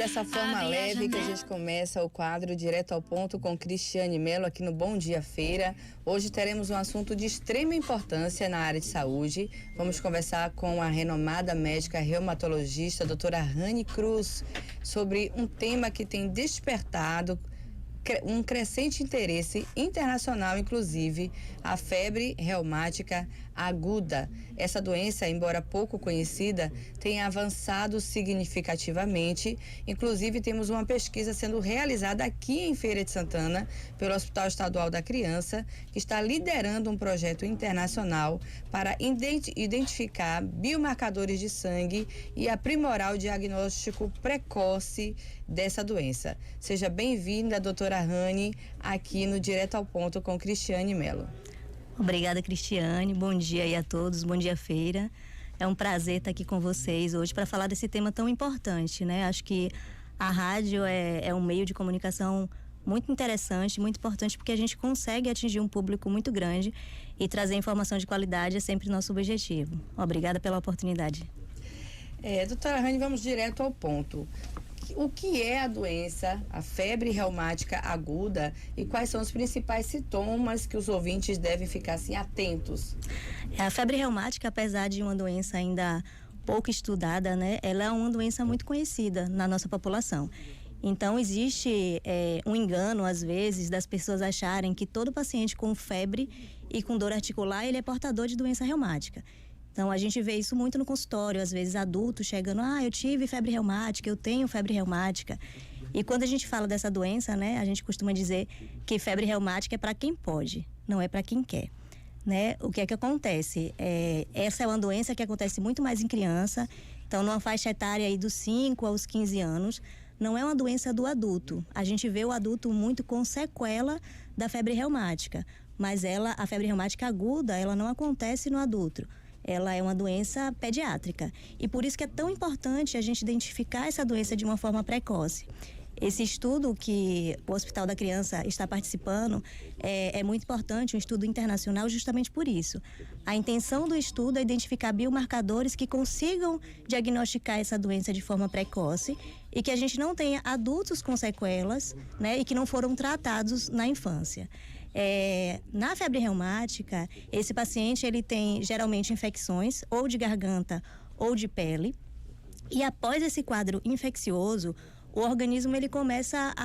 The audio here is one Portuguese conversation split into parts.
dessa forma leve que a gente começa o quadro Direto ao Ponto com Cristiane Mello aqui no Bom Dia Feira. Hoje teremos um assunto de extrema importância na área de saúde. Vamos conversar com a renomada médica reumatologista, doutora Rani Cruz, sobre um tema que tem despertado um crescente interesse internacional, inclusive a febre reumática aguda. Essa doença, embora pouco conhecida, tem avançado significativamente. Inclusive, temos uma pesquisa sendo realizada aqui em Feira de Santana pelo Hospital Estadual da Criança, que está liderando um projeto internacional para identificar biomarcadores de sangue e aprimorar o diagnóstico precoce dessa doença. Seja bem-vinda, doutora Rani, aqui no Direto ao Ponto com Cristiane Mello. Obrigada, Cristiane. Bom dia aí a todos. Bom dia, Feira. É um prazer estar aqui com vocês hoje para falar desse tema tão importante, né? Acho que a rádio é um meio de comunicação muito interessante, muito importante, porque a gente consegue atingir um público muito grande e trazer informação de qualidade é sempre nosso objetivo. Obrigada pela oportunidade. Doutora Rani, vamos direto ao ponto. O que é a doença, a febre reumática aguda, e quais são os principais sintomas que os ouvintes devem ficar assim atentos? A febre reumática, apesar de uma doença ainda pouco estudada, né, ela é uma doença muito conhecida na nossa população. Então existe um engano às vezes das pessoas acharem que todo paciente com febre e com dor articular ele é portador de doença reumática. Então, a gente vê isso muito no consultório, às vezes adultos chegando, eu tive febre reumática, eu tenho febre reumática. E quando a gente fala dessa doença, né, a gente costuma dizer que febre reumática é para quem pode, não é para quem quer. Né? O que é que acontece? Essa é uma doença que acontece muito mais em criança, então numa faixa etária aí dos 5 aos 15 anos, não é uma doença do adulto. A gente vê o adulto muito com sequela da febre reumática, mas a febre reumática aguda, ela não acontece no adulto. Ela é uma doença pediátrica e por isso que é tão importante a gente identificar essa doença de uma forma precoce. Esse estudo que o Hospital da Criança está participando é muito importante, um estudo internacional, justamente por isso. A intenção do estudo é identificar biomarcadores que consigam diagnosticar essa doença de forma precoce e que a gente não tenha adultos com sequelas, né, e que não foram tratados na infância. Na febre reumática, esse paciente ele tem geralmente infecções ou de garganta ou de pele, e após esse quadro infeccioso, o organismo ele começa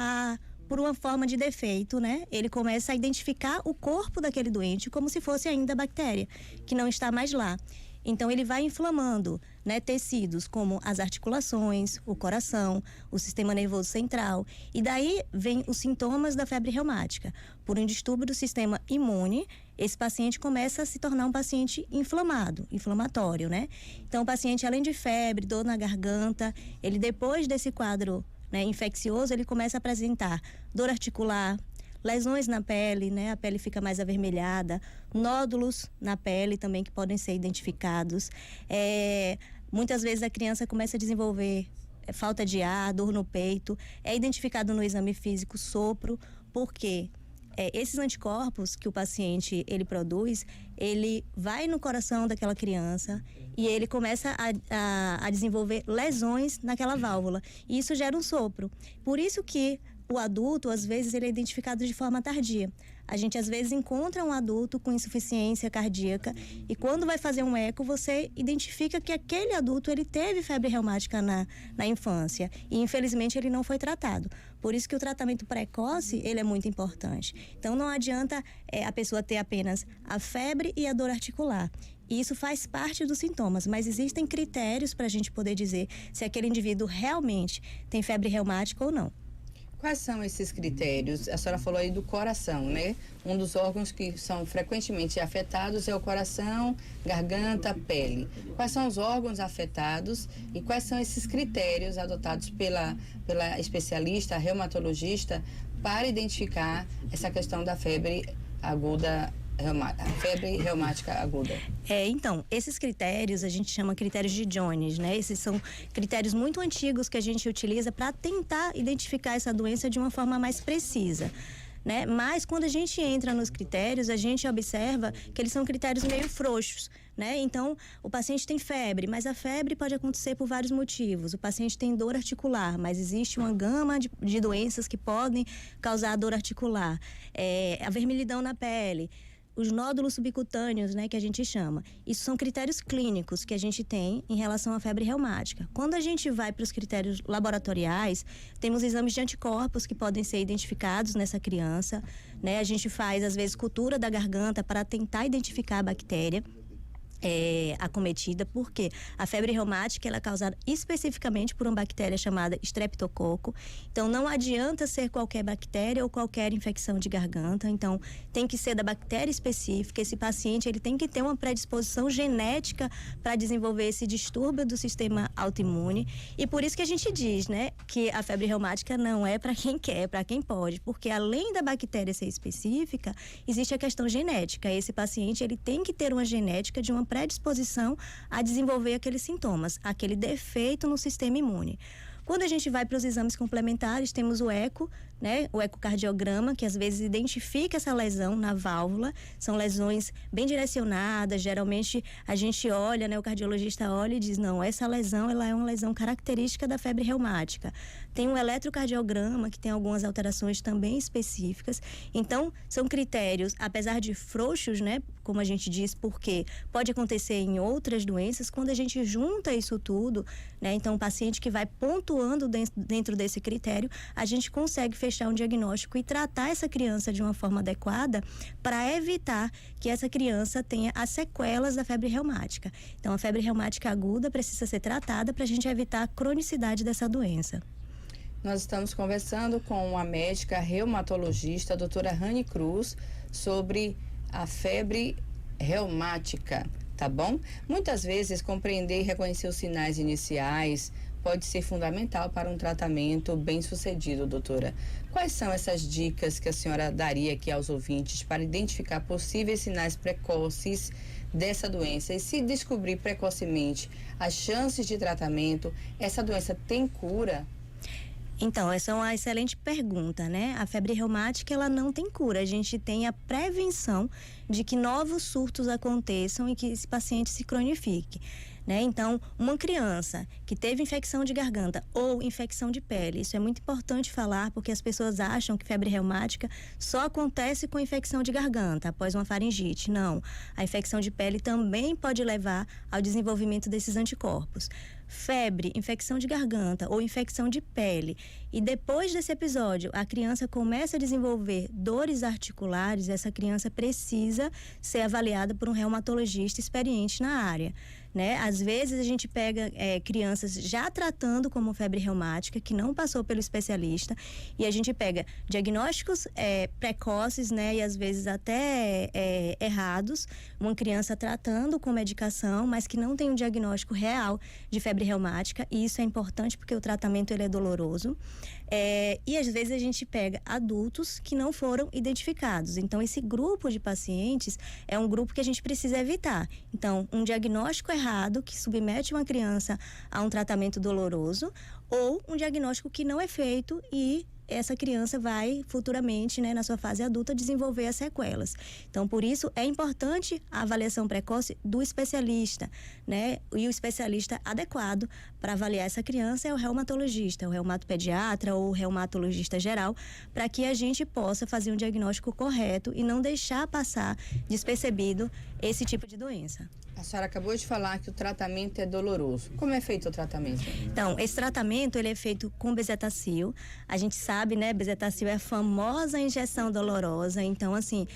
por uma forma de defeito, né? Ele começa a identificar o corpo daquele doente como se fosse ainda bactéria, que não está mais lá. Então ele vai inflamando, né, tecidos como as articulações, o coração, o sistema nervoso central, e daí vem os sintomas da febre reumática. Por um distúrbio do sistema imune, esse paciente começa a se tornar um paciente inflamatório, né? Então o paciente, além de febre, dor na garganta, ele depois desse quadro, né, infeccioso, ele começa a apresentar dor articular, lesões na pele, né? A pele fica mais avermelhada, nódulos na pele também que podem ser identificados. Muitas vezes a criança começa a desenvolver falta de ar, dor no peito. É identificado no exame físico sopro, porque esses anticorpos que o paciente ele produz, ele vai no coração daquela criança e ele começa a desenvolver lesões naquela válvula. E isso gera um sopro. Por isso que o adulto, às vezes, ele é identificado de forma tardia. A gente, às vezes, encontra um adulto com insuficiência cardíaca e quando vai fazer um eco, você identifica que aquele adulto, ele teve febre reumática na infância e, infelizmente, ele não foi tratado. Por isso que o tratamento precoce, ele é muito importante. Então, não adianta a pessoa ter apenas a febre e a dor articular. E isso faz parte dos sintomas, mas existem critérios para a gente poder dizer se aquele indivíduo realmente tem febre reumática ou não. Quais são esses critérios? A senhora falou aí do coração, né? Um dos órgãos que são frequentemente afetados é o coração, garganta, pele. Quais são os órgãos afetados e quais são esses critérios adotados pela especialista, reumatologista, para identificar essa questão da febre aguda, febre reumática aguda? Então, esses critérios a gente chama critérios de Jones, né? Esses são critérios muito antigos que a gente utiliza para tentar identificar essa doença de uma forma mais precisa. né? Mas quando a gente entra nos critérios, a gente observa que eles são critérios meio frouxos, né? Então, o paciente tem febre, mas a febre pode acontecer por vários motivos. O paciente tem dor articular, mas existe uma gama de doenças que podem causar dor articular. A vermelhidão na pele, os nódulos subcutâneos, né, que a gente chama. Isso são critérios clínicos que a gente tem em relação à febre reumática. Quando a gente vai para os critérios laboratoriais, temos exames de anticorpos que podem ser identificados nessa criança, né? A gente faz, às vezes, cultura da garganta para tentar identificar a bactéria acometida, porque a febre reumática ela é causada especificamente por uma bactéria chamada Streptococo. Então não adianta ser qualquer bactéria ou qualquer infecção de garganta. Então tem que ser da bactéria específica. Esse paciente ele tem que ter uma predisposição genética para desenvolver esse distúrbio do sistema autoimune. E por isso que a gente diz, né, que a febre reumática não é para quem quer, é para quem pode, porque além da bactéria ser específica, existe a questão genética. Esse paciente ele tem que ter uma genética de uma predisposição a desenvolver aqueles sintomas, aquele defeito no sistema imune. Quando a gente vai para os exames complementares, temos o eco, né? O ecocardiograma, que às vezes identifica essa lesão na válvula. São lesões bem direcionadas, geralmente a gente olha, né? O cardiologista olha e diz, não, essa lesão ela é uma lesão característica da febre reumática. Tem um eletrocardiograma, que tem algumas alterações também específicas. Então, são critérios, apesar de frouxos, né? Como a gente diz, porque pode acontecer em outras doenças, quando a gente junta isso tudo, né? Então, o paciente que vai pontuando dentro desse critério, a gente consegue fechar um diagnóstico e tratar essa criança de uma forma adequada para evitar que essa criança tenha as sequelas da febre reumática. Então, a febre reumática aguda precisa ser tratada para a gente evitar a cronicidade dessa doença. Nós estamos conversando com a médica reumatologista, a doutora Rani Cruz, sobre a febre reumática, tá bom? Muitas vezes, compreender e reconhecer os sinais iniciais pode ser fundamental para um tratamento bem sucedido, doutora. Quais são essas dicas que a senhora daria aqui aos ouvintes para identificar possíveis sinais precoces dessa doença? E se descobrir precocemente as chances de tratamento, essa doença tem cura? Então, essa é uma excelente pergunta, né? A febre reumática, ela não tem cura. A gente tem a prevenção de que novos surtos aconteçam e que esse paciente se cronifique, né? Então, uma criança que teve infecção de garganta ou infecção de pele, isso é muito importante falar, porque as pessoas acham que febre reumática só acontece com infecção de garganta, após uma faringite. Não, a infecção de pele também pode levar ao desenvolvimento desses anticorpos. Febre, infecção de garganta ou infecção de pele, e depois desse episódio a criança começa a desenvolver dores articulares, essa criança precisa ser avaliada por um reumatologista experiente na área, né? Às vezes a gente pega crianças já tratando como febre reumática, que não passou pelo especialista, e a gente pega diagnósticos precoces, né? E às vezes até errados, uma criança tratando com medicação, mas que não tem um diagnóstico real de febre reumática, e isso é importante porque o tratamento ele é doloroso. E às vezes a gente pega adultos que não foram identificados. Então, esse grupo de pacientes é um grupo que a gente precisa evitar. Então, um diagnóstico errado que submete uma criança a um tratamento doloroso, ou um diagnóstico que não é feito e essa criança vai futuramente, né, na sua fase adulta, desenvolver as sequelas. Então, por isso, é importante a avaliação precoce do especialista, né? E o especialista adequado para avaliar essa criança é o reumatologista, o reumatopediatra ou o reumatologista geral, para que a gente possa fazer um diagnóstico correto e não deixar passar despercebido esse tipo de doença. A senhora acabou de falar que o tratamento é doloroso. Como é feito o tratamento? Então, esse tratamento ele é feito com bezetacil. A gente sabe, né, bezetacil é a famosa injeção dolorosa. Então, assim,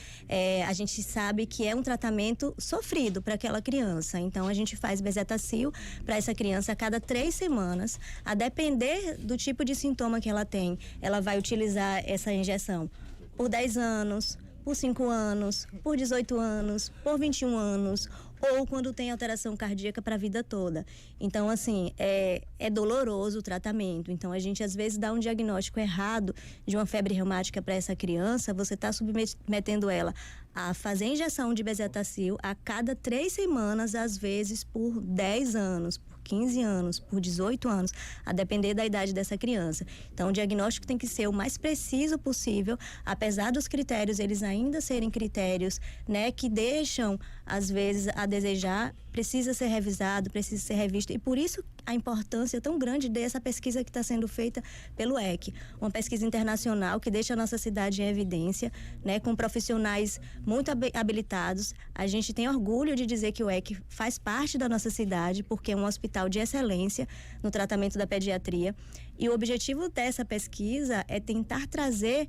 a gente sabe que é um tratamento sofrido para aquela criança. Então, a gente faz bezetacil para essa criança a cada 3 semanas. A depender do tipo de sintoma que ela tem, ela vai utilizar essa injeção por 10 anos, por 5 anos, por 18 anos, por 21 anos, ou quando tem alteração cardíaca para a vida toda. Então, assim, é doloroso o tratamento. Então, a gente às vezes dá um diagnóstico errado de uma febre reumática para essa criança, você está submetendo ela a fazer injeção de bezetacil a cada 3 semanas, às vezes por 10 anos, 15 anos, por 18 anos, a depender da idade dessa criança. Então, o diagnóstico tem que ser o mais preciso possível, apesar dos critérios eles ainda serem critérios, né, que deixam, às vezes, a desejar, precisa ser revisado, precisa ser revisto, e por isso a importância tão grande dessa pesquisa que está sendo feita pelo EC, uma pesquisa internacional que deixa a nossa cidade em evidência, né, com profissionais muito habilitados. A gente tem orgulho de dizer que o EC faz parte da nossa cidade, porque é um hospital de excelência no tratamento da pediatria, e o objetivo dessa pesquisa é tentar trazer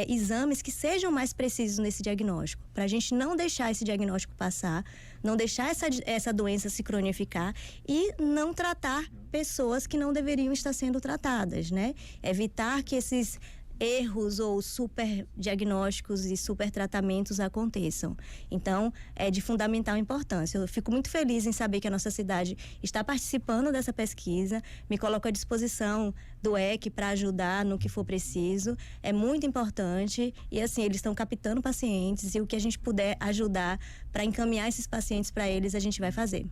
exames que sejam mais precisos nesse diagnóstico, para a gente não deixar esse diagnóstico passar, não deixar essa doença se cronificar e não tratar pessoas que não deveriam estar sendo tratadas, né? Evitar que esses erros ou super diagnósticos e super tratamentos aconteçam. Então, é de fundamental importância. Eu fico muito feliz em saber que a nossa cidade está participando dessa pesquisa, me coloco à disposição do EC para ajudar no que for preciso. É muito importante e, assim, eles estão captando pacientes e o que a gente puder ajudar para encaminhar esses pacientes para eles, a gente vai fazer.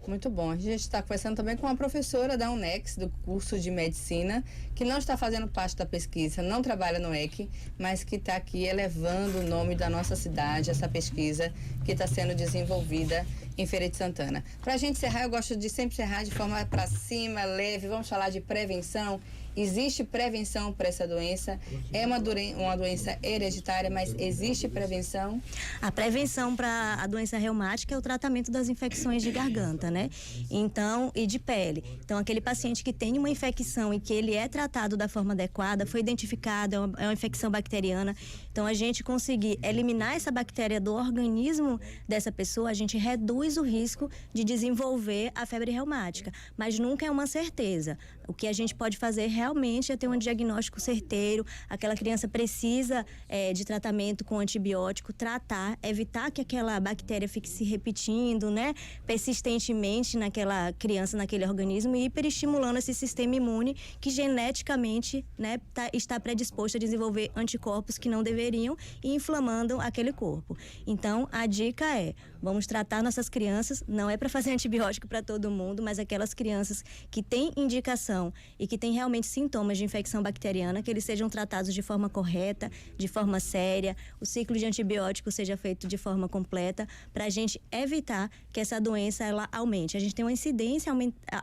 Muito bom. A gente está conversando também com uma professora da UNEX, do curso de medicina, que não está fazendo parte da pesquisa, não trabalha no EC, mas que está aqui elevando o nome da nossa cidade, essa pesquisa que está sendo desenvolvida em Feira de Santana. Para a gente encerrar, eu gosto de sempre encerrar de forma para cima, leve. Vamos falar de prevenção. Existe prevenção para essa doença? É uma doença hereditária, mas existe prevenção? A prevenção para a doença reumática é o tratamento das infecções de garganta, né? Então, e de pele. Então, aquele paciente que tem uma infecção e que ele é tratado da forma adequada, foi identificado, é uma infecção bacteriana. Então, a gente conseguir eliminar essa bactéria do organismo dessa pessoa, a gente reduz o risco de desenvolver a febre reumática. Mas nunca é uma certeza. O que a gente pode fazer realmente é ter um diagnóstico certeiro. Aquela criança precisa de tratamento com antibiótico, tratar, evitar que aquela bactéria fique se repetindo, né, persistentemente naquela criança, naquele organismo, e hiperestimulando esse sistema imune que geneticamente, né, está predisposto a desenvolver anticorpos que não deveriam e inflamando aquele corpo. Então, a dica é, vamos tratar nossas crianças, não é para fazer antibiótico para todo mundo, mas aquelas crianças que têm indicação e que têm realmente sintomas de infecção bacteriana, que eles sejam tratados de forma correta, de forma séria, o ciclo de antibiótico seja feito de forma completa, para a gente evitar que essa doença ela aumente. A gente tem uma incidência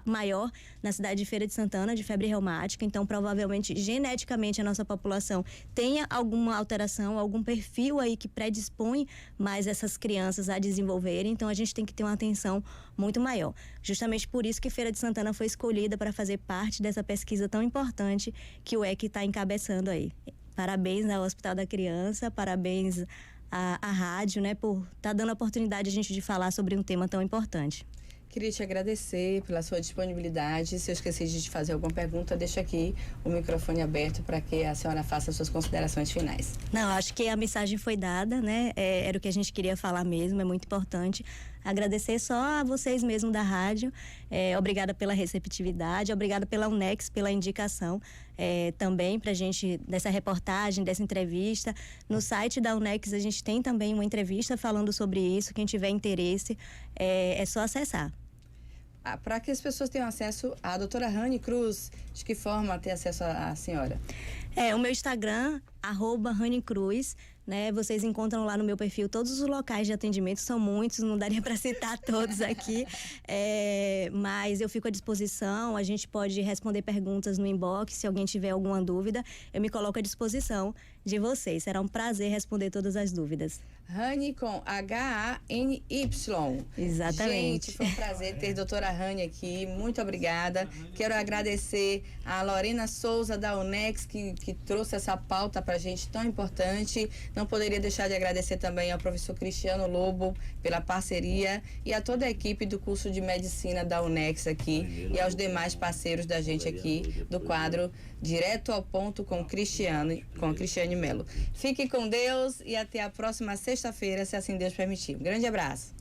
maior na cidade de Feira de Santana de febre reumática, então provavelmente geneticamente a nossa população tenha alguma alteração, algum perfil aí que predispõe mais essas crianças a desenvolverem, então a gente tem que ter uma atenção muito maior. Justamente por isso que Feira de Santana foi escolhida para fazer parte dessa pesquisa tão importante que o EC está encabeçando aí. Parabéns ao Hospital da Criança, parabéns à rádio, né, por estar dando a oportunidade a gente de falar sobre um tema tão importante. Queria te agradecer pela sua disponibilidade. Se eu esqueci de te fazer alguma pergunta, deixa aqui o microfone aberto para que a senhora faça suas considerações finais. Não, acho que a mensagem foi dada, né? Era o que a gente queria falar mesmo, é muito importante. Agradecer só a vocês mesmo da rádio. Obrigada pela receptividade, obrigada pela UNEX, pela indicação também pra gente, dessa reportagem, dessa entrevista. No site da UNEX a gente tem também uma entrevista falando sobre isso. Quem tiver interesse, é só acessar. Para que as pessoas tenham acesso à doutora Rani Cruz, de que forma ter acesso à senhora? O meu Instagram, @RaniCruz, né? Vocês encontram lá no meu perfil todos os locais de atendimento, são muitos, não daria para citar todos aqui, mas eu fico à disposição, a gente pode responder perguntas no inbox, se alguém tiver alguma dúvida, eu me coloco à disposição de vocês, será um prazer responder todas as dúvidas. Rani com H-A-N-Y. Exatamente. Gente, foi um prazer ter a doutora Rani aqui, muito obrigada. Quero agradecer a Lorena Souza da UNEX, que trouxe essa pauta pra gente tão importante. Não poderia deixar de agradecer também ao professor Cristiano Lobo pela parceria e a toda a equipe do curso de medicina da UNEX aqui e aos demais parceiros da gente aqui do quadro Direto ao Ponto com a Cristiane Melo. Fique com Deus e até a próxima sexta-feira, se assim Deus permitir. Um grande abraço.